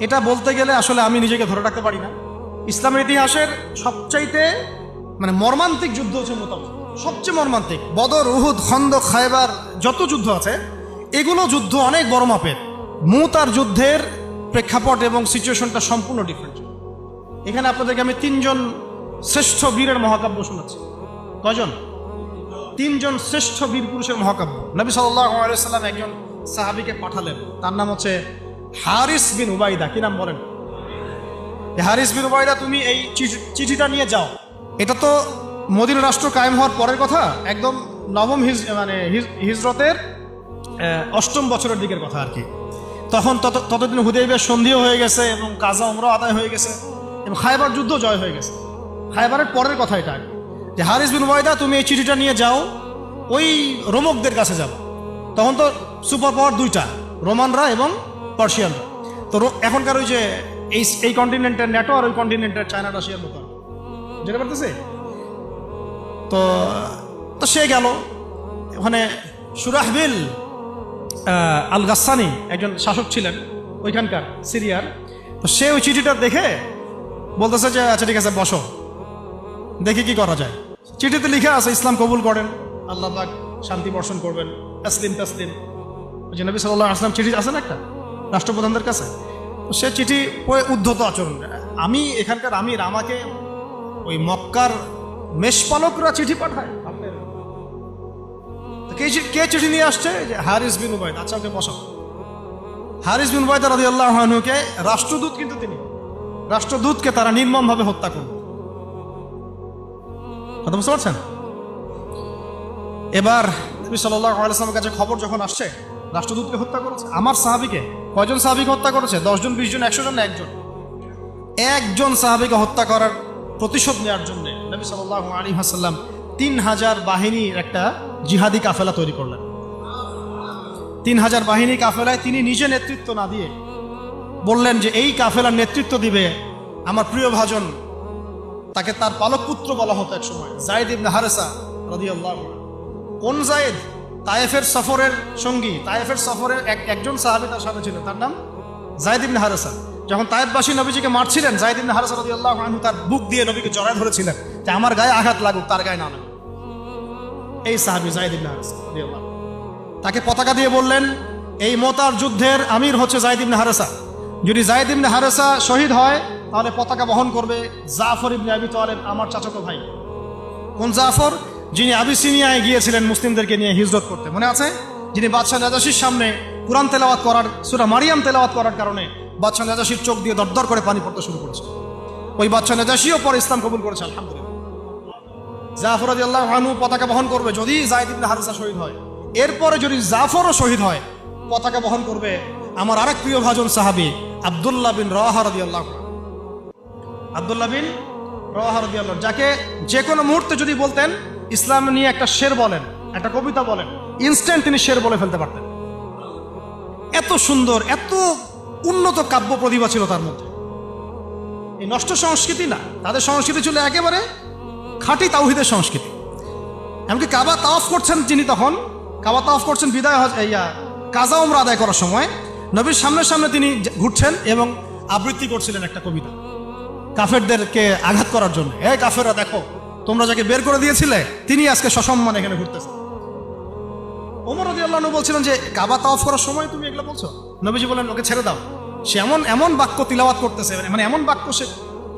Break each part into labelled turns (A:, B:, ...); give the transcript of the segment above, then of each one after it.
A: এটা বলতে গেলে আসলে আমি নিজেকে ধরে রাখতে পারি না। ইসলামের ইতিহাসের সবচাইতে মর্মান্তিক যুদ্ধ হচ্ছে মুতা, সবচেয়ে মর্মান্তিক। বদর, উহুদ, খন্দক, খায়বার যত যুদ্ধ আছে এগুলো যুদ্ধ অনেক বড় মাপের। মুতার যুদ্ধের প্রেক্ষাপট এবং সিচুয়েশনটা সম্পূর্ণ ডিফারেন্ট। এখানে আপনাদেরকে আমি 3 জন শ্রেষ্ঠ বীরের মহাকাব্য শোনাচ্ছি। কয়জন? 3 জন শ্রেষ্ঠ বীর পুরুষের মহাকাব্য। নবী সাল্লাল্লাহু আলাইহি ওয়াসাল্লাম একজন সাহাবীকে পাঠালেন, তার নাম হচ্ছে হারিস বিন উবাইদা। কি নাম বলেন? হারিস বিন উবাইদা, তুমি এই চিঠিটা নিয়ে যাও। এটা তো মদিনা রাষ্ট্র কায়েম হওয়ার পরের কথা, একদম নবম হিজরতের 8ম বছরের দিকের কথা আর কি। তখন ততদিন হুদাইবিয়ার সন্ধিও হয়ে গেছে এবং কাজা উমরা আদায় হয়ে গেছে এবং খায়বার যুদ্ধ জয় হয়ে গেছে। খায়বারের পরের কথা এটা, যে হারিস বিন উবাইদা তুমি এই চিঠিটা নিয়ে যাও, ওই রোমকদের কাছে যাও। তখন তো সুপার পাওয়ার 2টা, রোমানরা এবং পার্সিয়ানরা। তো এখনকার ওই যে এই কন্টিনেন্টের ন্যাটো আর ওই কন্টিনেন্টের চায়না রাশিয়ার মতো, যেতে পারতেছে। তো সে গেল ওখানে। সুরাহবিল আল গাসানি একজন শাসক ছিলেন ওইখানকার সিরিয়ার। তো সে ওই চিঠিটা দেখে বলতেছে যে আচ্ছা ঠিক আছে, বসো, দেখি কি করা যায়। চিঠিতে লিখে আছে ইসলাম কবুল করেন, আল্লাহ পাক শান্তি বর্ষণ করবেন, তাসলিম তাসলিম। যে নবী সাল্লাল্লাহু আলাইহি ওয়াসাল্লাম চিঠি আছে না একটা রাষ্ট্রপ্রধানদের কাছে, সে চিঠি উদ্ধত আচরণ। আমি এখানকার আমির, আমাকে ওই মক্কার মেষপালকরা চিঠি পাঠায়। কে চিঠি নিয়ে আসছে? যে হারিস বিন উবাইদা। আচ্ছা, ওকে বসাও। হারিস বিন উবাইদা রাদিয়াল্লাহু আনহুকে রাষ্ট্রদূত, কিন্তু তিনি রাষ্ট্রদূতকে তারা নির্মমভাবে হত্যা করল। কথা বুঝতে পারছেন? এবার নবী সাল্লাল্লাহু আলাইহি ওয়াসাল্লামের কাছে খবর যখন আসছে রাষ্ট্রদূতকে হত্যা করেছে, আমার সাহাবীকে, কয়জন সাহাবীকে হত্যা করেছে? 10 জন, 20 জন, 100 জন না একজন সাহাবীকে হত্যা করার প্রতিশোধ নেওয়ার জন্য নবী সাল্লাল্লাহু আলাইহি ওয়াসাল্লাম 3000 বাহিনীর একটা জিহাদি কাফেলা তৈরি করলেন। 3000 বাহিনী কাফেলায় তিনি নিজে নেতৃত্ব না দিয়ে বললেন যে এই কাফেলার নেতৃত্ব দিবে আমার প্রিয় ভাজন, তাকে তার পালক পুত্র বলা হতো এক সময়, যায়েদ ইবনে হারেসা রাদিয়াল্লাহু আনহু। কোন যায়েদ? তায়েফের সফরের সঙ্গী, তায়েফের সফরের একজন সাহাবী তার সাথে ছিল, তার নাম যায়েদ ইবনে হারেসা। যখন তায়েফবাসী নবীজিকে মারছিলেন, যায়েদ ইবনে হারেসা রাদিয়াল্লাহু আনহু তার বুক দিয়ে নবীকে জড়ায় ধরেছিলেন যে আমার গায়ে আঘাত লাগুক, তার গায়ে না লাগুক। এই সাহাবী যায়েদ ইবনে হারেসা রাদিয়াল্লাহু আনহু, তাকে পতাকা দিয়ে বললেন এই মোতার যুদ্ধের আমির হচ্ছে যায়েদ ইবনে হারেসা। যদি যায়েদ ইবনে হারেসা শহীদ হয় তাহলে পতাকা বহন করবে জাফর ইবনে আবি তালেব, আমার চাচাতো ভাই। কোন জাফর? যিনি আবিসিনিয়ায় গিয়েছিলেন মুসলিমদেরকে নিয়ে হিজরত করতে, মনে আছে? যিনি বাদশাহ নাজাশির সামনে কুরআন তেলাওয়াত করার, সূরা মারিয়াম তেলাওয়াত করার কারণে বাদশাহ নাজাশির চোখ দিয়ে দরদর করে পানি পড়তে শুরু করেছে। ওই বাদশাহ নাজাশিও পরে ইসলাম কবুল করেছে, আলহামদুলিল্লাহ। জাফর রাদিয়াল্লাহু আনহু পতাকা বহন করবে যদি যায়েদ ইবনে হারেসা শহীদ হয়। এরপরে যদি জাফরও শহীদ হয়, পতাকা বহন করবে আমার আরেক প্রিয় ভাজন সাহাবী আব্দুল্লাহ বিন রাওয়াহা রাদিয়াল্লাহু আনহু। আব্দুল্লাহ বিন রাওয়াহা রাদিয়াল্লাহু, যাকে যে কোনো মুহূর্তে যদি বলতেন ইসলাম নিয়ে একটা শের বলেন, একটা কবিতা বলেন, ইনস্ট্যান্ট তিনি শের বলে ফেলতে পারতেন। এত সুন্দর, এত উন্নত কাব্য প্রতিভা ছিল তার মধ্যে। এই নষ্ট সংস্কৃতি না, তাদের সংস্কৃতি ছিল একেবারে খাঁটি তাওহীদের সংস্কৃতি। এমনকি কাবা তাওয়াফ করছেন যিনি, তখন কাবা তাওয়াফ করছেন বিদায় কাজা উমরা আদায় করার সময় নবীর সামনে সামনে তিনি ঘুরছেন এবং আবৃত্তি করছিলেন একটা কবিতা কাফেরদেরকে আঘাত করার জন্য। এই কাফেররা, দেখো তোমরা যাকে বের করে দিয়েছিলে তিনি আজকে সসম্মানে এখানে ঘুরতেছে। ওমর রাদিয়াল্লাহু আনহু বলছিলেন যে কাবা তাওয়াফ করার সময় তুমি এগুলো বলছো? নবীজি বলেন ওকে ছেড়ে দাও, সে এমন বাক্য তিলাওয়াত করতেছে, এমন বাক্য সে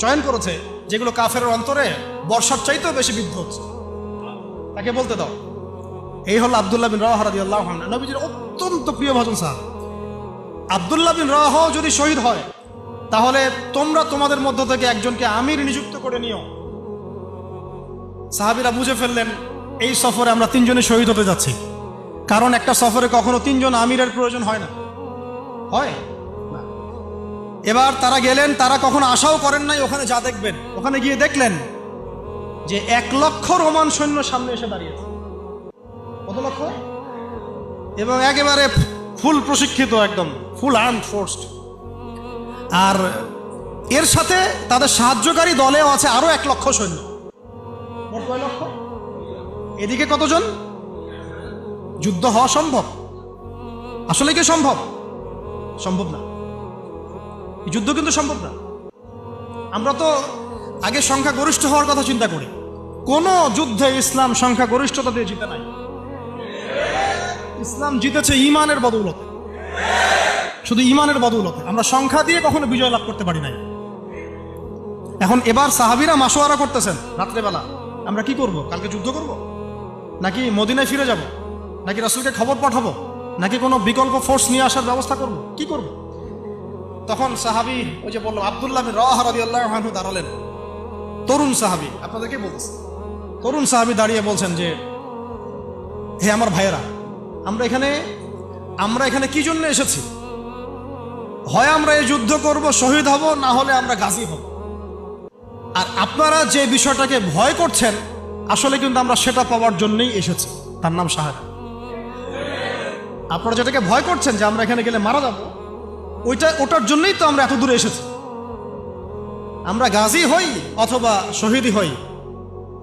A: চয়ন করেছে যেগুলো কাফেরের অন্তরে বর্ষার চাইতেও বেশি বিদ্ধ হচ্ছে, তাকে বলতে দাও। এই হলো আব্দুল্লাহ বিন রাওয়াহা রাদিয়াল্লাহু আনহু, নবীজির অত্যন্ত প্রিয় ভাজন সাহাবী। আব্দুল্লাহ বিন রাওয়াহা যদি শহীদ হয় তাহলে তোমরা তোমাদের মধ্য থেকে একজনকে আমির নিযুক্ত করে নিও। সাহাবীরা বুঝে ফেললেন এই সফরে আমরা 3 জনে শহীদ হতে যাচ্ছি, কারণ একটা সফরে কখনো 3 জন আমিরের প্রয়োজন হয় না, হয় না। এবার তারা গেলেন, তারা কখনো আশাও করেন নাই ওখানে যা দেখবেন। ওখানে গিয়ে দেখলেন যে 1 লক্ষ রোমান সৈন্য সামনে এসে দাঁড়িয়েছে। কত লক্ষ? এবং একেবারে ফুল প্রশিক্ষিত, একদম ফুল আর্মড ফোর্সড। আর এর সাথে তাদের সাহায্যকারী দলেও আছে আরো 1 লক্ষ সৈন্য। মোট কয় লক্ষ? এদিকে কতজন? যুদ্ধ হওয়া সম্ভব? আসলে কি সম্ভব? সম্ভব না। এই যুদ্ধ কিন্তু সম্ভব না। আমরা তো আগে সংখ্যা গরিষ্ঠ হওয়ার কথা চিন্তা করি। কোন যুদ্ধে ইসলাম সংখ্যা গরিষ্ঠতা দিয়ে জিতে নাই। ইসলাম জিতেছে ইমানের বদৌলতে, শুধু ইমানের বদৌলতে। আমরা সংখ্যা দিয়ে কখনো বিজয় লাভ করতে পারি নাই। এখন এবার সাহাবীরা মাশওয়ারা করতেছেন রাত্রেবেলা, আমরা কি করব? কালকে যুদ্ধ করব, নাকি মদিনায় ফিরে যাব, নাকি রাসূলকে খবর পাঠাবো, নাকি কোনো বিকল্প ফোর্স নিয়ে আসার ব্যবস্থা করব, কি করব? তখন সাহাবী, ওই যে বললাম আব্দুল্লাহ বিন রাওয়াহা রাদিয়াল্লাহু আনহু দাঁড়ালেন। তরুণ সাহাবী, আপনাদেরকে বলছি, তরুণ সাহাবী দাঁড়িয়ে বলছেন যে, হে আমার ভাইয়েরা, আমরা এখানে কি জন্য এসেছি? হয় আমরা এই যুদ্ধ করব, শহীদ হব, না হলে আমরা গাজী হব। আর আপনারা যে বিষয়টাকে ভয় করছেন, আসলে কিন্তু আমরা সেটা পাওয়ার জন্যই এসেছি, তার নাম শাহাদাত। আপনারা যেটাকে ভয় করছেন যে আমরা এখানে গেলে মারা যাব, ওটার জন্যই তো আমরা এত দূরে এসেছি। আমরা গাজী হই অথবা শহীদই হই,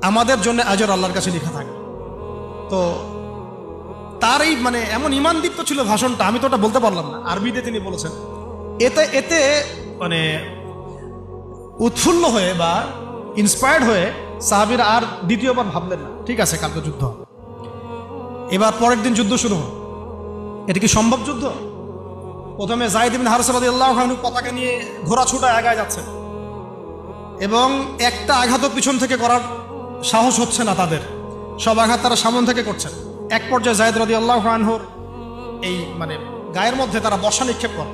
A: আমাদের জন্য আজর আল্লাহর কাছে লেখা থাকে। তো তার এই মানে এমন ঈমানদীপ্ত ছিল ভাষণটা, আমি তো ওটা বলতে পারলাম না, আরবিতে তিনি বলেছেন। এতে মানে উৎফুল্ল হয়ে বা ইন্সপায়ার্ড হয়ে সাহাবীরা আর দ্বিতীয়বার ভাবলেন না, ঠিক আছে কালকে যুদ্ধ হবে। এবার পরের দিন যুদ্ধ শুরু হল। এটা কি সম্ভব যুদ্ধ? প্রথমে যায়েদ ইবনে হারেসা রাদিয়াল্লাহু আনহু পতাকা নিয়ে ঘোড়া ছুটা আগায় যাচ্ছেন, এবং একটা আঘাতও পিছন থেকে করার সাহস হচ্ছে না তাদের, সব আঘাত তারা সামন থেকে করছেন। এক পর্যায়ে যায়েদ রাদিয়াল্লাহু আনহুর এই মানে গায়ের মধ্যে তারা বর্ষা নিক্ষেপ করে।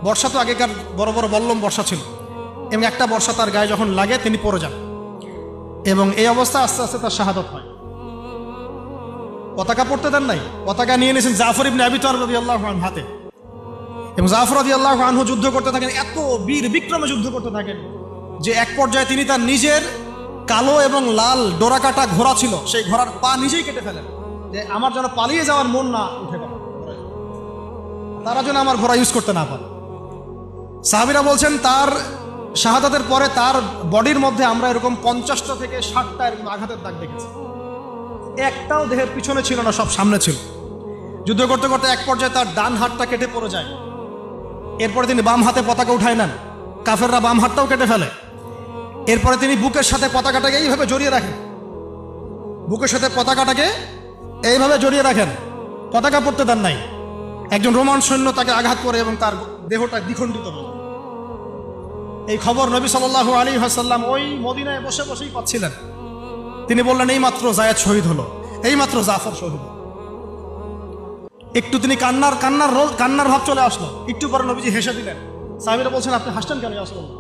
A: বর্ষা তো আগেকার বড় বড় বল্লম বর্ষা ছিল, এবং একটা বর্ষা তার গায়ে যখন লাগে তিনি পড়ে যান, এবং এই অবস্থা আস্তে আস্তে তার শাহাদাত হয়। পতাকা পড়তে দেন নাই, পতাকা নিয়ে নিয়েছেন জাফর ইবনে আবি তালিব রাদিয়াল্লাহু আনহু হাতে, এবং জাফর রাদিয়াল্লাহু আনহু যুদ্ধ করতে থাকেন, এত বীর বিক্রমে যুদ্ধ করতে থাকেন যে এক পর্যায়ে তিনি তার নিজের কালো এবং লাল ডোরাকাটা ঘোড়া ছিল, সেই ঘোড়ার পা নিজেই কেটে ফেলেন, যে আমার যেন পালিয়ে যাওয়ার মন না উঠে পারে, তারা যেন আমার ঘোড়া ইউজ করতে না পারে। সাহাবীরা বলছেন তার শাহাদাতের পরে তার বডির মধ্যে আমরা এরকম 50টা থেকে 60টা এরকম আঘাতের দাগ দেখেছি। একটাও দেহের পিছনে ছিল না, সব সামনে ছিল। যুদ্ধ করতে করতে এক পর্যায়ে তার ডান হাতটা কেটে পড়ে যায়। এরপরে তিনি বাম হাতে পতাকা উঠায় নেন, কাফেররা বাম হাতটাও কেটে ফেলে। এরপরে তিনি বুকের সাথে পতাকাটাকে এইভাবে জড়িয়ে রাখেন, বুকের সাথে পতাকাটাকে এইভাবে জড়িয়ে রাখেন, পতাকা পড়তে দেন নাই। একজন রোমান সৈন্য তাকে আঘাত করে এবং তার দেহটা দ্বিখণ্ডিত হয়। এই খবর নবী সাল্লাল্লাহু আলাইহি ওয়াসাল্লাম ওই মদিনায় বসে বসেই পাচ্ছিলেন। তিনি বললেন, এই মাত্র যায়েদ শহীদ হলো, এই মাত্র জাফর শহীদ হলো। একটু তিনি কান্নার ভাব চলে আসলো। একটু পরে নবীজি হেসে দিলেন। সাহাবীরা বলছেন, আপনি হাসছেন কেন ইয়া রাসূলুল্লাহ?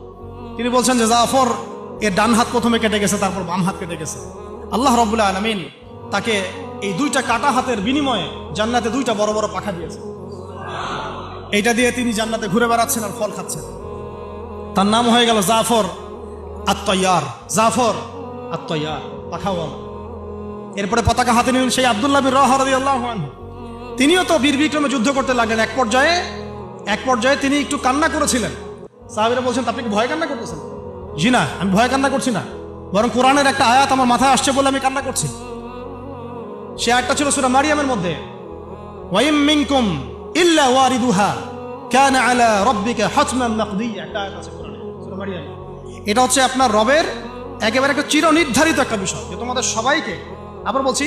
A: তিনি বলছেন যে জাফর এর ডান হাত প্রথমে কেটে গেছে, তারপর বাম হাত কেটে গেছে। আল্লাহ রাব্বুল আলামিন তাকে এই দুইটা কাটা হাতের বিনিময়ে জান্নাতে দুইটা বড় বড় পাখা দিয়েছে। এইটা দিয়ে তিনি জান্নাতে ঘুরে বেড়াচ্ছেন আর ফল খাচ্ছেন। তার নাম হয়ে গেল জাফর আত-তাইয়ার, জাফর আত-তাইয়ার, পাখাওয়ালা। এরপরে পতাকা হাতে নিলেন সেই আব্দুল্লাহ বিন রাওয়াহা রাদিয়াল্লাহু আনহু। তিনিও তো বীর বিক্রমে যুদ্ধ করতে লাগলেন। এক পর্যায়ে তিনি একটু কান্না করেছিলেন। সাহাবীরা বলছেন, আপনি কি ভয় কান্না করতেছেন? জি না, আমি ভয় কান্না করছি না, বরং কোরআনের একটা আয়াত আমার মাথায় আসছে বলে আমি কান্না করছি। সে আয়াতটা ছিল সূরা মারিয়ামের মধ্যে, ওয়াইম মিনকুম ইল্লা ওয়ারিদুহা কানা আলা রাব্বিকা হাতমান মাকদিয়া, একটা আয়াত আছে কোরআনে সূরা মারিয়াম। এটা হচ্ছে আপনার রবের একেবারে একটা চিরনির্ধারিত একটা বিষয়, যে তোমাদের সবাইকে, আবার বলছি,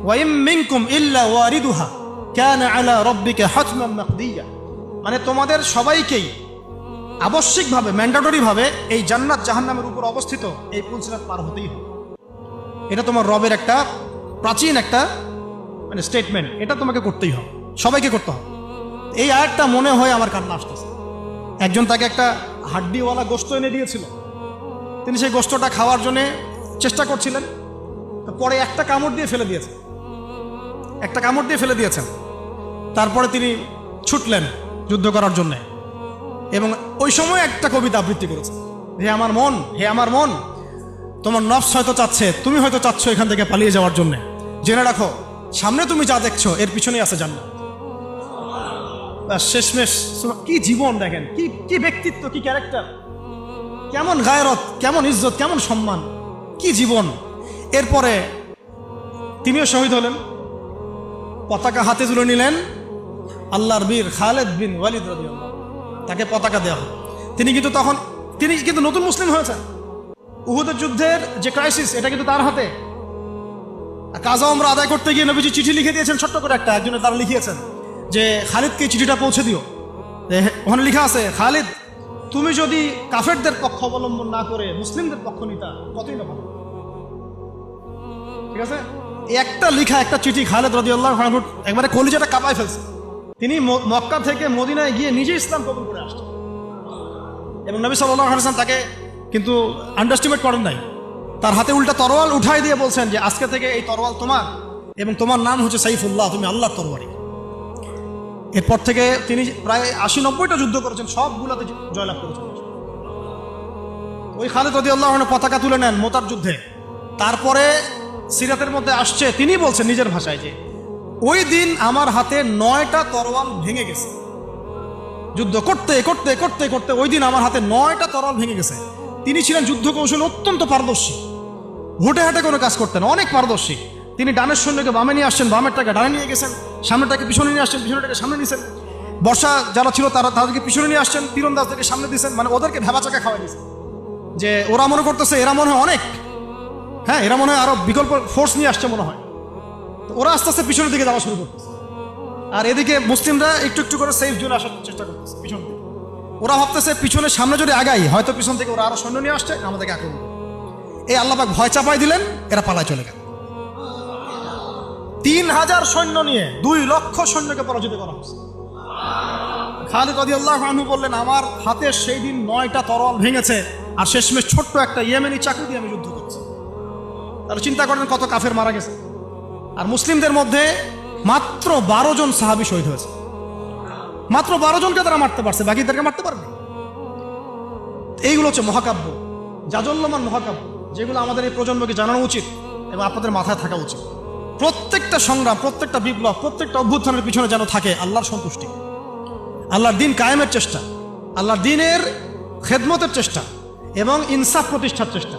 A: ওয়াইম মিনকুম ইল্লা ওয়ারিদুহা কানা আলা রাব্বিকা হাতমান মাকদিয়া, মানে তোমাদের সবাইকেই আবশ্যিকভাবে, ম্যান্ডেটরিভাবে এই জান্নাত জাহান্নামের উপর অবস্থিত এই পুলসিরাত পার হতেই হবে। এটা তোমার রবের একটা প্রাচীন একটা মানে স্টেটমেন্ট, এটা তোমাকে করতেই হবে, সবাইকে করতে হবে। এই আয়াতটা মনে হয় আমার কান্না আসতেছে। একজন তাকে একটা হাড্ডিওয়ালা গোশত এনে দিয়েছিল, তিনি সেই গোশতটা খাওয়ার জন্য চেষ্টা করছিলেন, তো পরে একটা কামড় দিয়ে ফেলে দিয়েছেন। তারপরে তিনি ছুটলেন যুদ্ধ করার জন্য, এবং ওই সময় একটা কবিতা আবৃত্তি করেছে, হে আমার মন, তোমার নফস হয়তো চাচ্ছে, তুমি হয়তো চাচ্ছ এখান থেকে পালিয়ে যাওয়ার জন্য, জেনে রাখো সামনে তুমি যা দেখছো এর পিছনেই আছে জান্নাত। শেষমেশ কি জীবন দেখেন, কি ব্যক্তিত্ব, কি ক্যারেক্টার, কেমন গায়রত, কেমন ইজ্জত, কেমন সম্মান, কি জীবন। এরপরে তিনিও শহীদ হলেন, পতাকা হাতে তুলে নিলেন আল্লাহর বীর খালেদ বিন ওয়ালিদ রাদিয়াল্লাহু, তাকে পতাকা দেওয়া হল। তিনি কিন্তু নতুন মুসলিম হয়েছেন। উহুদের যুদ্ধের যে ক্রাইসিস, এটা কিন্তু তার হাতে। কাজা ওমরা আদায় করতে গিয়ে নবীজি চিঠি লিখে দিয়েছেন, ছোট্ট করে একজনের দ্বারা লিখিয়েছেন যে খালিদকে চিঠিটা পৌঁছে দিও। ওখানে লেখা আছে, খালিদ তুমি যদি কাফেরদের পক্ষ অবলম্বন না করে মুসলিমদের পক্ষ নিতা কতই না ভালো। ঠিক আছে, একটা লেখা, একটা চিঠি খালিদ রাদিয়াল্লাহু আনহু একবারে কলিজাটা কাঁপায় ফেলছে। তিনি মক্কা থেকে মদিনায় গিয়ে নিজে ইসলাম কবুল করে আসছেন এবং নবী সাল্লাল্লাহু আলাইহি ওয়াসাল্লাম তাকে কিন্তু আন্ডারস্টিমেট করেন নাই। তার হাতে উল্টা তরোয়াল উঠাই দিয়ে বলছেন যে আজকে থেকে এই তরোয়াল তোমার এবং তোমার নাম হচ্ছে সাইফুল্লাহ, তুমি আল্লাহর তরবারি। এরপর থেকে তিনি প্রায় 80-90টা যুদ্ধ করেছেন, সবগুলোতে জয়লাভ করেছেন। ওই খালিদ রাদিয়াল্লাহু আনহু পতাকা তুলে নেন মোতার যুদ্ধে। তারপরে সিরাতের মধ্যে আসছে, তিনি বলছেন নিজের ভাষায় যে ওই দিন আমার হাতে 9টা তরোয়াল ভেঙে গেছে। যুদ্ধ করতে করতে করতে করতে ওই দিন আমার হাতে 9টা তরোয়াল ভেঙে গেছে। তিনি ছিলেন যুদ্ধ কৌশল অত্যন্ত পারদর্শী, হুটে হাটে কোনো কাজ করতেন, অনেক পারদর্শী। তিনি ডানের সৈন্যকে বামে নিয়ে আসছেন, বামেরটাকে ডানে নিয়ে গেছেন, সামনেটাকে পিছনে নিয়ে আসছেন, পিছনেটাকে সামনে নিয়েছেন। বর্ষা যারা ছিল তাদেরকে পিছনে নিয়ে আসছেন, তীরন্দাজদেরকে সামনে দিয়েছেন। মানে ওদেরকে ভেবাচাকা খাওয়াই দিয়েছেন যে ওরা মনে করতেছে এরা মনে হয় অনেক, হ্যাঁ এরা মনে হয় আরো বিকল্প ফোর্স নিয়ে আসছে মনে হয়। তো ওরা আস্তে আস্তে পিছনের দিকে যাওয়া শুরু করতেছে, আর এদিকে মুসলিমরা একটু একটু করে সেফ জোনে আসার চেষ্টা করতেছে পিছন দিকে। ওরা ভাবতেছে পিছনে সামনে যদি আগাই হয়তো পিছন থেকে ওরা আরো সৈন্য নিয়ে আসছে, আমাদেরকে আক্রমণ করবে। এই আল্লাহ পাক ভয় চাপাই দিলেন, এরা পালায় চলে গেল। 3000 সৈন্য নিয়ে 2 লক্ষ সৈন্যকে পরাজিত করা হয়েছে। খালিদ রাদিয়াল্লাহু আনহু বললেন আমার হাতে সেই দিন 9টা তরোয়াল ভেঙেছে, আর শেষমেশ ছোট্ট একটা ইয়েমেনি চাকু দিয়ে আমি যুদ্ধ করছি। তাহলে চিন্তা করেন কত কাফের মারা গেছে। আর মুসলিমদের মধ্যে মাত্র 12 জন সাহাবী শহীদ হয়েছে। মাত্র 12 জনকে তারা মারতে পারছে, বাকিদেরকে মারতে পারবে। এইগুলো হচ্ছে মহাকাব্য, জাজল্যমান মহাকাব্য, যেগুলো আমাদের এই প্রজন্মকে জানানো উচিত এবং আপনাদের মাথায় থাকা উচিত। প্রত্যেকটা সংগ্রাম, প্রত্যেকটা বিপ্লব, প্রত্যেকটা অভ্যুত্থানের পিছনে যেন থাকে আল্লাহর সন্তুষ্টি, আল্লাহর দিন কায়েমের চেষ্টা, আল্লাহর দিনের খেদমতের চেষ্টা এবং ইনসাফ প্রতিষ্ঠার চেষ্টা,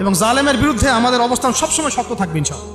A: এবং জালেমের বিরুদ্ধে আমাদের অবস্থান সবসময় শক্ত থাকবে ইনশাআল্লাহ।